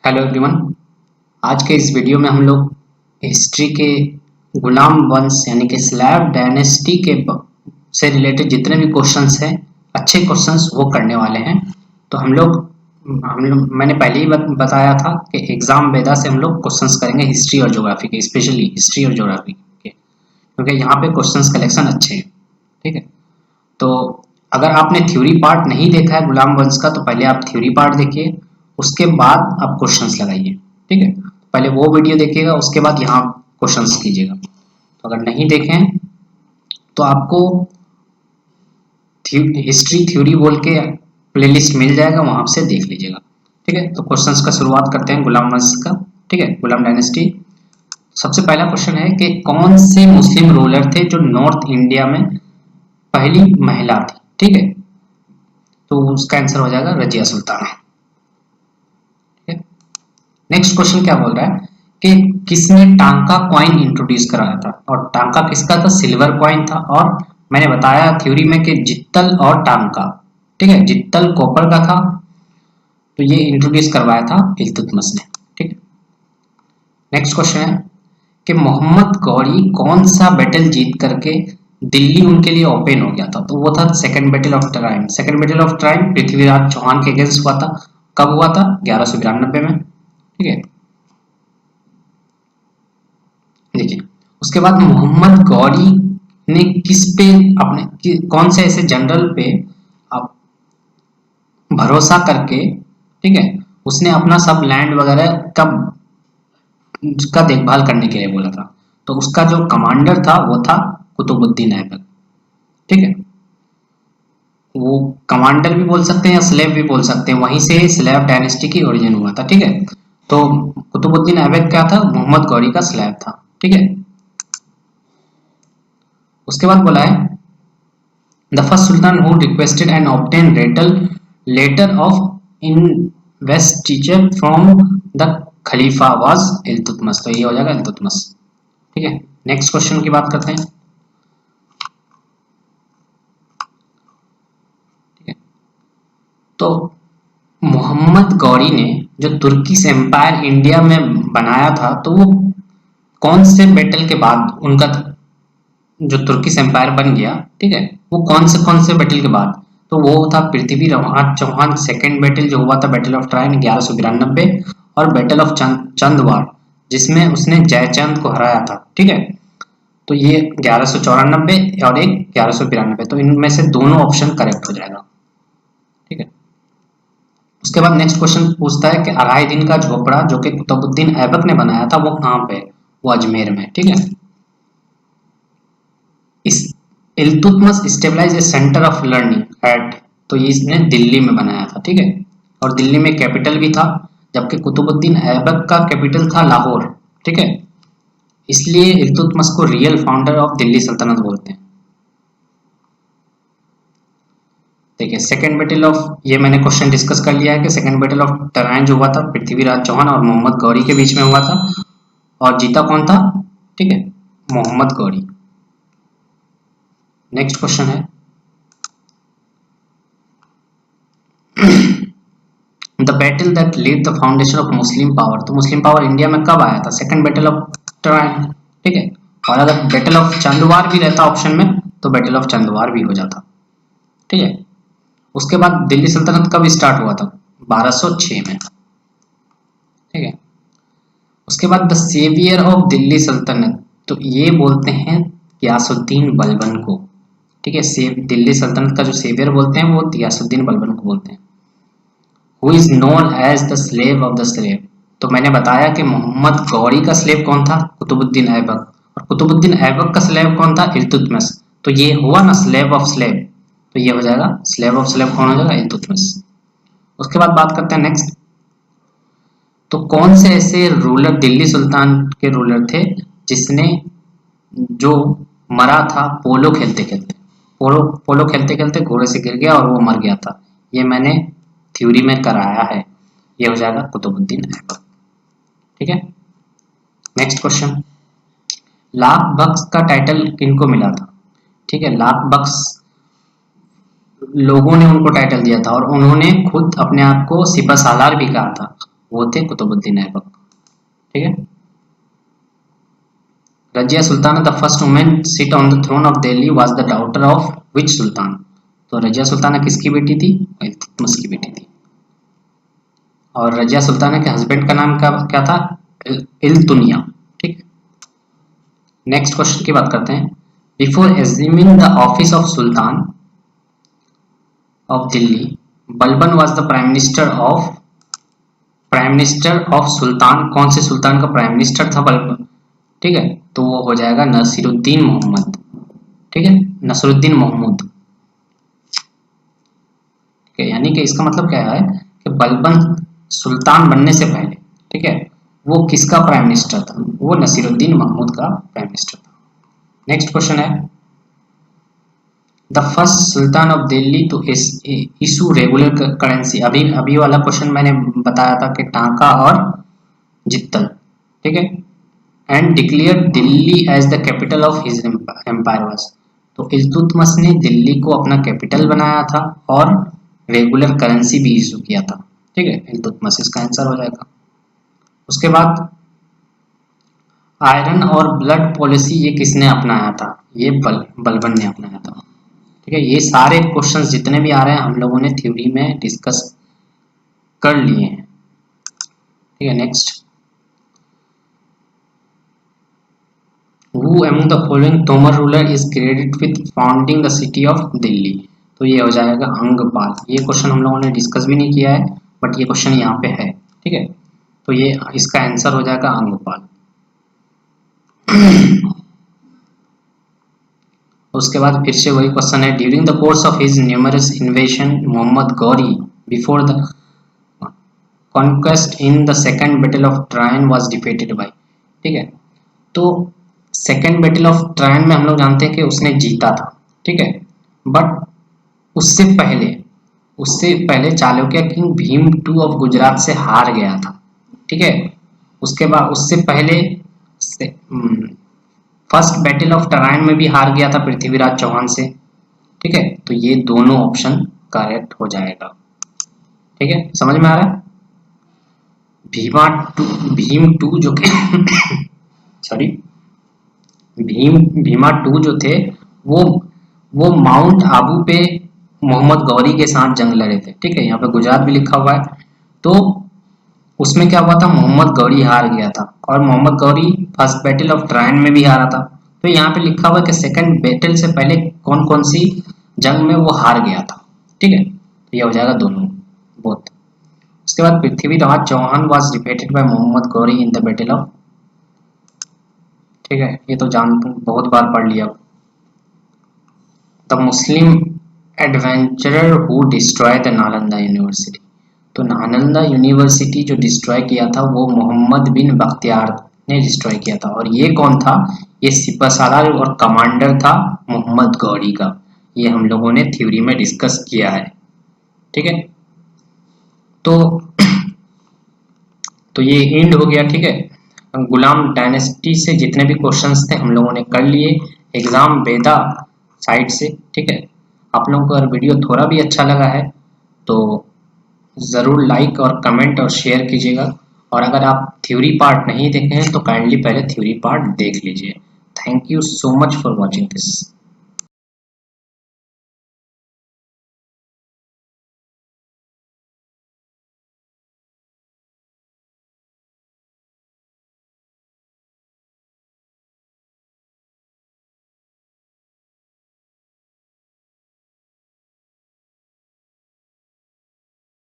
Hello everyone. आज के इस वीडियो में हम लोग हिस्ट्री के गुलाम वंश यानी कि स्लैव डायनेस्टी के से रिलेटेड जितने भी क्वेश्चंस हैं, अच्छे क्वेश्चंस वो करने वाले हैं। तो मैंने पहले ही बताया था कि एग्जाम वेदा से हम लोग क्वेश्चंस करेंगे हिस्ट्री और ज्योग्राफी के, स्पेशली हिस्ट्री और ज्योग्राफी के, क्योंकि यहाँ पे क्वेश्चंस कलेक्शन अच्छे हैं। ठीक है, तो अगर आपने थ्योरी पार्ट नहीं देखा है गुलाम वंश का, तो पहले आप थ्योरी पार्ट देखिए, उसके बाद आप क्वेश्चंस लगाइए। ठीक है, पहले वो वीडियो देखिएगा, उसके बाद यहाँ क्वेश्चंस कीजिएगा। तो अगर नहीं देखें तो आपको हिस्ट्री थ्योरी बोल के प्लेलिस्ट मिल जाएगा, वहां से देख लीजिएगा। ठीक है, तो क्वेश्चंस का शुरुआत करते हैं गुलाम वंश का। ठीक है, गुलाम डायनेस्टी। सबसे पहला क्वेश्चन है कि कौन से मुस्लिम रूलर थे जो नॉर्थ इंडिया में पहली महिला थी। ठीक है, तो उसका आंसर हो जाएगा रजिया सुल्ताना। ठीक है, नेक्स्ट क्वेश्चन क्या बोल रहा है कि किसने टांका कॉइन इंट्रोड्यूस कराया था, और टांका किसका था? सिल्वर कॉइन था। और मैंने बताया थ्योरी में कि जित्तल और टांका, ठीक है, जित्तल कॉपर का था, तो ये इंट्रोड्यूस करवाया था इल्तुतमिश ने। ठीक है, नेक्स्ट क्वेश्चन है कि मोहम्मद गौरी कौन सा बैटल जीत करके दिल्ली उनके लिए ओपन हो गया था? तो वो था second battle of Tarain. Second battle of Tarain Prithviraj Chauhan के अगेंस्ट हुआ था। कब हुआ था? 1192 में। ठीक है, देखिए उसके बाद मोहम्मद गौरी ने किस पे कौन से ऐसे जनरल पे आप भरोसा करके, ठीक है, उसने अपना सब लैंड वगैरह का देखभाल करने के लिए बोला था? तो उसका जो कमांडर था वो था कुतुबुद्दीन ऐबक। ठीक है, वो कमांडर भी बोल सकते हैं या स्लेव भी बोल सकते हैं, वहीं से स्लेव डायनेस्टी की ओरिजिन हुआ था। ठीक है, तो कुतुबुद्दीन ऐबक क्या था? मोहम्मद गौरी का स्लेव था। ठीक है, उसके बाद बोला है the first sultan who requested and obtain letter of investiture from the khalifa was Iltutmish. तो ये हो जाएगा इल्तुतमिश। ठीक है, नेक्स्ट क्वेश्चन की बात करते हैं। ठीक है, तो मोहम्मद गौरी ने जो तुर्किश एम्पायर इंडिया में बनाया था, तो वो कौन से बैटल के बाद उनका जो तुर्किश एम्पायर बन गया, ठीक है, वो कौन से बैटल के बाद? तो वो था पृथ्वीराज चौहान सेकंड बैटल जो हुआ था, बैटल ऑफ ट्राइन 1192, और बैटल ऑफ चंदवार जिसमें उसने जयचंद को हराया था। ठीक है, तो ये 1194 और एक 1192, तो इनमें से दोनों ऑप्शन करेक्ट हो जाएगा। ठीक है, उसके बाद नेक्स्ट क्वेश्चन पूछता है कि अढ़ाई दिन का झोपड़ा जो कि कुतुबुद्दीन ऐबक ने बनाया था वो कहाँ पे? वो अजमेर में। ठीक है, इस Iltutmish stabilise a centre of learning at, तो ये इसने दिल्ली में बनाया था। ठीक है, और दिल्ली में कैपिटल भी था, जबकि कुतुबुद्दीन ऐबक का कैपिटल था लाहौर। ठीक है, इसलिए इल्तुतमिश को रियल फाउंडर ऑफ दिल्ली सल्तनत बोलते हैं। देखिए सेकंड बैटल ऑफ, ये मैंने क्वेश्चन डिस्कस कर लिया है कि सेकंड बैटल ऑफ टराइन जो हुआ था पृथ्वीराज चौहान और मोहम्मद गौरी के बीच में हुआ था, और जीता कौन था? ठीक है, मोहम्मद गौरी। नेक्स्ट क्वेश्चन है the battle that led the foundation of Muslim power. तो मुस्लिम पावर इंडिया में कब आया था? Second battle of Tarain. ठीक है, और अगर बैटल ऑफ चंदवार भी रहता ऑप्शन में तो बैटल ऑफ चंदवार भी हो जाता। ठीक है, उसके बाद दिल्ली सल्तनत कब स्टार्ट हुआ था? 1206 में। ठीक है, उसके बाद द सेवियर ऑफ दिल्ली सल्तनत, तो ये बोलते हैं गियासुद्दीन बलबन को। ठीक है, दिल्ली सल्तनत का जो सेवियर बोलते हैं वो गियासुद्दीन बलबन को बोलते हैं। Who is known as the slave of the slave, तो मैंने बताया कि मोहम्मद गौरी का स्लेव कौन था? कुतुबुद्दीन ऐबक, और कुतुबुद्दीन ऐबक का स्लेव कौन था? इल्तुतमिश। तो ये हुआ ना स्लेव ऑफ स्लेव, तो ये हो जाएगा स्लेव ऑफ स्लेव कौन हो जाएगा? इल्तुतमिश। उसके बाद बात करते हैं नेक्स्ट, तो कौन से ऐसे रूलर दिल्ली सुल्तान के रूलर थे जिसने जो मरा था पोलो खेलते खेलते? पोलो खेलते खेलते घोड़े से गिर गया और वो मर गया था। ये मैंने थ्योरी में कराया है, ये हो जाएगा कुतुबुद्दीन ऐबक। ठीक है, नेक्स्ट क्वेश्चन, लाख बख्श का टाइटल किनको मिला था? ठीक है, लाख बख्श लोगों ने उनको टाइटल दिया था, और उन्होंने खुद अपने आप को सिपह सालार भी कहा था। वो थे कुतुबुद्दीन ऐबक। ठीक है। Razia Sultana the first women sit on the throne of Delhi was the daughter of which sultan. तो रजिया सुल्ताना किसकी बेटी थी? इल्तुतमिश की बेटी थी। और रजिया सुल्ताना के हस्बैंड का नाम क्या था? इल्तुनिया। ठीक। नेक्स्ट क्वेश्चन की बात करते हैं। Before assuming the office of sultan of Delhi, Balban was the prime minister of sultan. कौन से सुल्तान का प्राइम मिनिस्टर था बलबन? ठीक है, तो वो हो जाएगा नसीरुद्दीन मोहम्मद। ठीक है, नसरुद्दीन महमूद। ठीक है, यानी कि इसका मतलब क्या है कि बलबन सुल्तान बनने से पहले, ठीक है, वो किसका प्राइम मिनिस्टर था? वो नसीरुद्दीन महमूद का प्राइम मिनिस्टर था। नेक्स्ट क्वेश्चन है, the first sultan of Delhi to issue regular currency. अभी वाला क्वेश्चन मैंने बताया था कि टांका और जित्तल। ठीक है। And declare Delhi as the capital of his empire was. तो इल्तुतमिश ने दिल्ली को अपना कैपिटल बनाया था और रेगुलर करेंसी भी इशू किया था। ठीक है, इल्तुतमिश इसका आंसर हो जाएगा। उसके बाद आयरन और ब्लड पॉलिसी ये किसने अपनाया था? ये बलबन ने अपनाया था। ठीक है, ये सारे क्वेश्चंस जितने भी आ रहे हैं हम लोगों ने थ्योरी में डिस्कस कर लिए हैं। ठीक है, next, Who among the following Tomar ruler is credited with founding the city of Delhi? तो ये हो जाएगा अंगपाल। ये क्वेश्चन हम लोगों ने डिस्कस भी नहीं किया है, बट ये क्वेश्चन यहाँ पे है। ठीक है, तो ये इसका आंसर हो जाएगा अंगपाल। उसके बाद फिर से वही क्वेश्चन है, during the course of his numerous invasion Mohammad Ghori before the conquest in the second battle of Tarain was defeated by. ठीक है, तो सेकेंड बैटल ऑफ ट्रायन में हम लोग जानते हैं कि उसने जीता था। ठीक है, बट उससे पहले Chalukya king Bhim two of Gujarat से हार गया था। ठीक है, उसके बाद उससे पहले फर्स्ट बैटल ऑफ ट्रायन में भी हार गया था पृथ्वीराज चौहान से। ठीक है, तो ये दोनों ऑप्शन करेक्ट हो जाएगा। ठीक है, समझ में आ रहा है? भीम टू जो कि सॉरी भीमा टू जो थे वो माउंट आबू पे मोहम्मद गौरी के साथ जंग लड़े थे। ठीक है, यहाँ पे गुजरात भी लिखा हुआ है। तो उसमें क्या हुआ था, मोहम्मद गौरी हार गया था और Mohammad Ghori first battle of Tarain में भी हारा था। तो यहाँ पे लिखा हुआ है कि सेकंड बैटल से पहले कौन कौन सी जंग में वो हार गया था। ठीक है, तो ये हो जाएगा दोनों, बोथ। उसके बाद Prithviraj Chauhan was defeated by Mohammad Ghori in the battle of. ठीक है, ये तो बहुत बार पढ़ लिया। The Muslim adventurer who destroy the Nalanda university. तो नालंदा यूनिवर्सिटी जो डिस्ट्रॉय किया था वो मोहम्मद बिन बख्तियार ने डिस्ट्रॉय किया था। और ये कौन था? ये सिपहसालार और कमांडर था मोहम्मद गौरी का। ये हम लोगों ने थ्योरी में डिस्कस किया है। ठीक है, तो ये एंड हो गया। ठीक है, गुलाम डायनेस्टी से जितने भी क्वेश्चंस थे हम लोगों ने कर लिए एग्जाम वेदा साइट से। ठीक है, आप लोगों को अगर वीडियो थोड़ा भी अच्छा लगा है तो ज़रूर लाइक और कमेंट और शेयर कीजिएगा। और अगर आप थ्योरी पार्ट नहीं देखे हैं तो काइंडली पहले थ्योरी पार्ट देख लीजिए। Thank you so much for watching this.